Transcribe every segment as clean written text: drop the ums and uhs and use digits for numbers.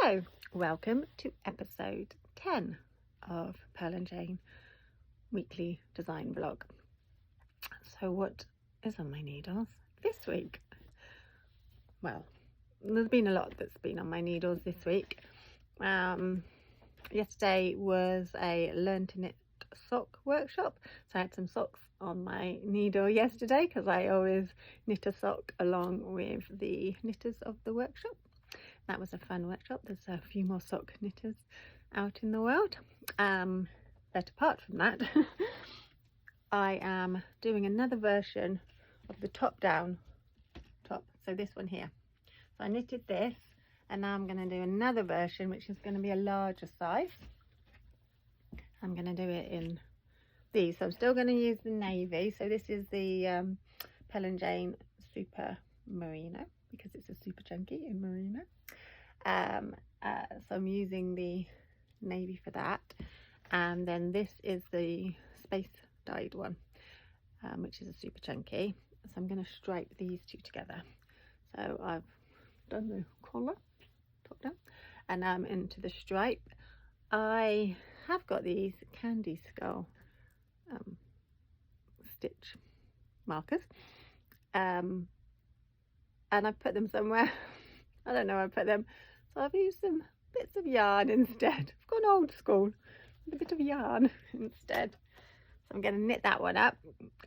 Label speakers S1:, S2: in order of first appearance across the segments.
S1: Hello, welcome to episode 10 of Pearl and Jane weekly design vlog. So what is on my needles this week? Well, there's been a lot that's been on my needles this week. Yesterday was a learn to knit sock workshop, so I had some socks on my needle yesterday because I always knit a sock along with the knitters of the workshop. That was a fun workshop. There's a few more sock knitters out in the world. But apart from that, I am doing another version of the top-down top. So this one here. So I knitted this, and now I'm going to do another version, which is going to be a larger size. I'm going to do it in these. So I'm still going to use the navy. So this is the Pearl and Jane Super Merino, because it's a super chunky in merino. So I'm using the navy for that, and then this is the space dyed one, which is a super chunky. So I'm going to stripe these two together. So I've done the collar top down, and I'm into the stripe. I have got these candy skull stitch markers, and I've put them somewhere. I don't know where I put them, so I've used some bits of yarn instead. I've gone old school with a bit of yarn instead. So I'm going to knit that one up.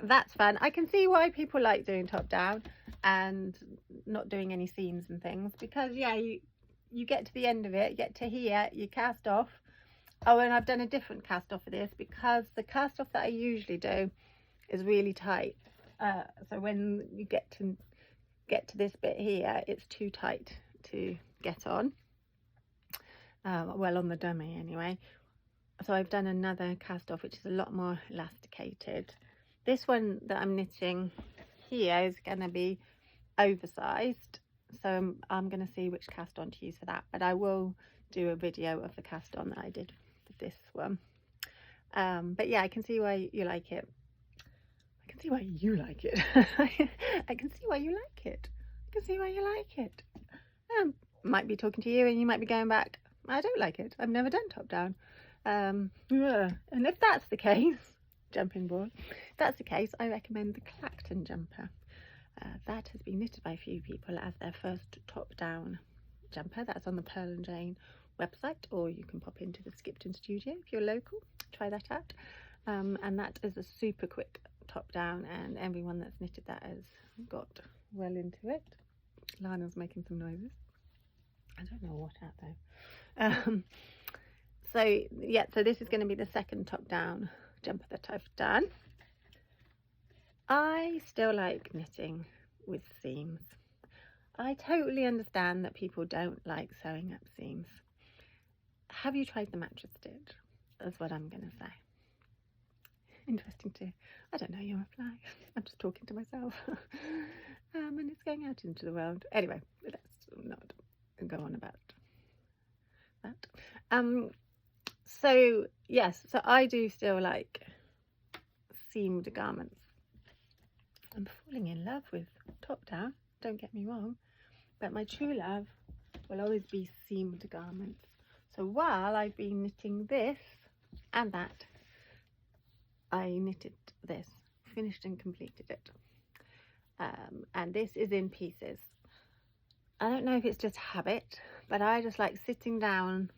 S1: That's fun. I can see why people like doing top down and not doing any seams and things, because yeah, you get to the end of it, you get to here, you cast off. Oh, and I've done a different cast off for this because the cast off that I usually do is really tight. So when you get to this bit here, it's too tight to get on, well, on the dummy anyway. So I've done another cast off which is a lot more elasticated. This one that I'm knitting here is going to be oversized, so I'm going to see which cast on to use for that, but I will do a video of the cast on that I did for this one. But yeah, I can see why you like it. I can see why you like it. I can see why you like it. I can see why you like it. Might be talking to you and you might be going back, I don't like it, I've never done top down. And if that's the case, jumping ball, if that's the case, I recommend the Clacton jumper. That has been knitted by a few people as their first top down jumper. That's on the Pearl and Jane website, or you can pop into the Skipton studio if you're local, try that out. And that is a super quick top down, and everyone that's knitted that has got well into it. Lana's making some noises. I don't know what out there. So yeah, so this is going to be the second top down jumper that I've done. I still like knitting with seams. I totally understand that people don't like sewing up seams. Have you tried the mattress stitch? That's what I'm going to say. Interesting too. I don't know, you're a fly. I'm just talking to myself. And it's going out into the world. Anyway, let's not go on about that. So yes, so I do still like seamed garments. I'm falling in love with top down, don't get me wrong, but my true love will always be seamed garments. So while I've been knitting this and that, I knitted this, finished and completed it. And this is in pieces. I don't know if it's just habit, but I just like sitting down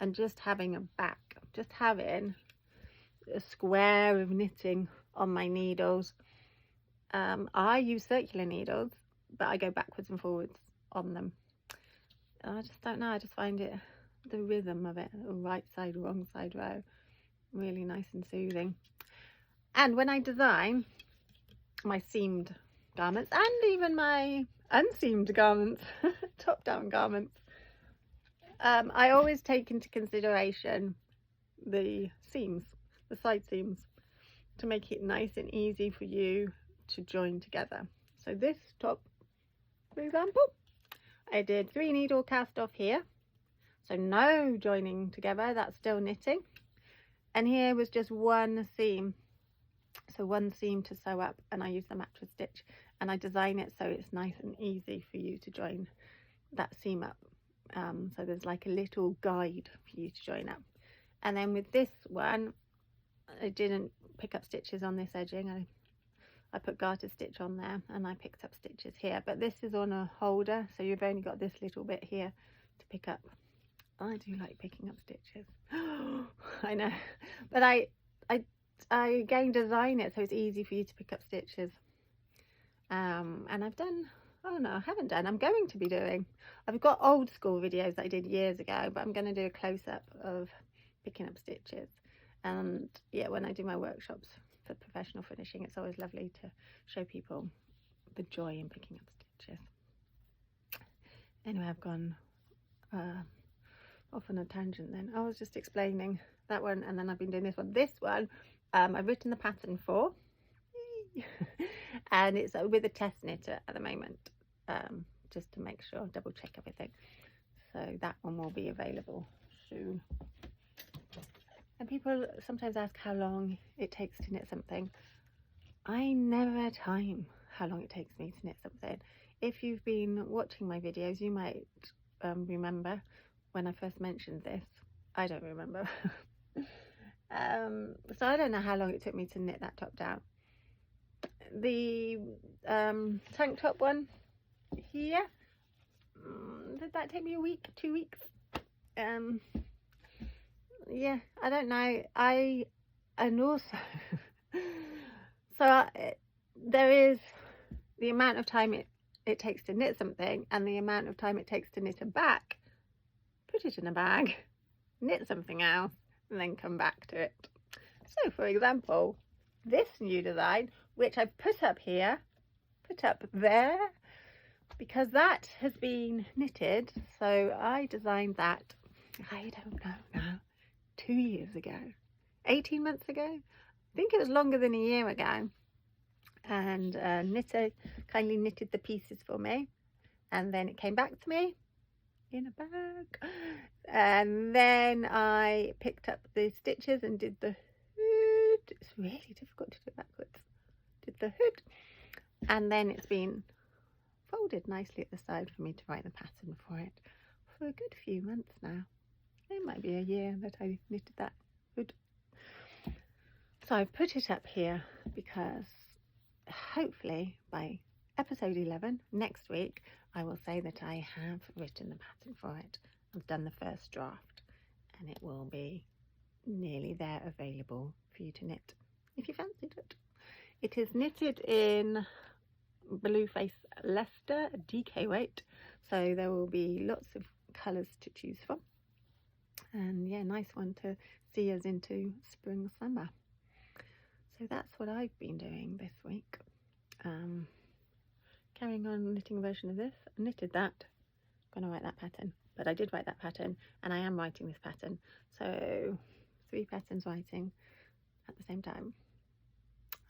S1: and just having a back, just having a square of knitting on my needles. I use circular needles, but I go backwards and forwards on them. I just don't know, I just find it, the rhythm of it, right side, wrong side row, really nice and soothing. And when I design my seamed garments and even my unseamed garments, top down garments, I always take into consideration the seams, the side seams, to make it nice and easy for you to join together. So this top, for example, I did 3 needle cast off here, so no joining together, that's still knitting. And here was just one seam, so one seam to sew up, and I use the mattress stitch, and I design it so it's nice and easy for you to join that seam up So there's like a little guide for you to join up. And then with this one, I didn't pick up stitches on this edging. I put garter stitch on there, and I picked up stitches here, but this is on a holder, so you've only got this little bit here to pick up. I do like picking up stitches. I know, but I again design it so it's easy for you to pick up stitches. And I've done, oh no, I haven't done, I'm going to be doing, I've got old school videos that I did years ago, but I'm going to do a close-up of picking up stitches. And yeah, when I do my workshops for professional finishing, it's always lovely to show people the joy in picking up stitches. Anyway, I've gone off on a tangent then. I was just explaining that one, and then I've been doing this one. This one I've written the pattern for and it's with a test knitter at the moment, just to make sure, double check everything. So that one will be available soon. And people sometimes ask how long it takes to knit something. I never time how long it takes me to knit something. If you've been watching my videos, you might remember when I first mentioned this. I don't remember. So I don't know how long it took me to knit that top down. The tank top one here, did that take me a week, 2 weeks? Yeah, I don't know. And also so there is the amount of time it takes to knit something, and the amount of time it takes to knit a back, put it in a bag, knit something else, and then come back to it. So for example, this new design, which I've put up here, put up there, because that has been knitted. So I designed that, I don't know now, 2 years ago, 18 months ago. I think it was longer than a year ago. And knitter kindly knitted the pieces for me, and then it came back to me in a bag, and then I picked up the stitches and did the hood. It's really difficult to do backwards. Did the hood, and then it's been folded nicely at the side for me to write the pattern for it for a good few months now. It might be a year that I knitted that hood. So I've put it up here because hopefully by episode 11 next week I will say that I have written the pattern for it. I've done the first draft, and it will be nearly there, available for you to knit if you fancied it. It is knitted in Blueface Leicester DK weight, so there will be lots of colours to choose from, and yeah, nice one to see us into spring summer. So that's what I've been doing this week. Carrying on knitting a version of this. I knitted that, I'm going to write that pattern, but I did write that pattern, and I am writing this pattern, so 3 patterns writing at the same time,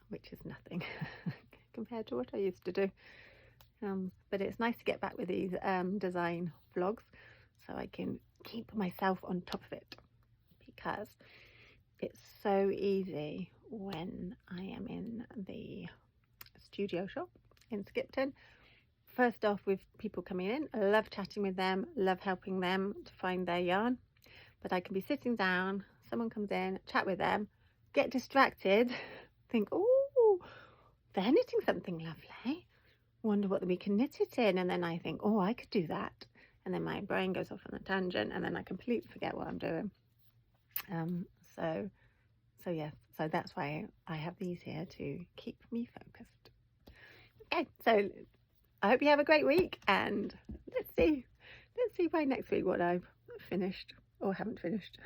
S1: which is nothing compared to what I used to do. But it's nice to get back with these design vlogs, so I can keep myself on top of it, because it's so easy when I am in the studio shop in Skipton. First off, with people coming in, I love chatting with them, love helping them to find their yarn, but I can be sitting down, someone comes in, chat with them, get distracted, think, oh, they're knitting something lovely, wonder what we can knit it in, and then I think, oh, I could do that, and then my brain goes off on a tangent, and then I completely forget what I'm doing. So yes, so that's why I have these here, to keep me focused. Okay, so I hope you have a great week, and let's see by next week what I've finished or haven't finished.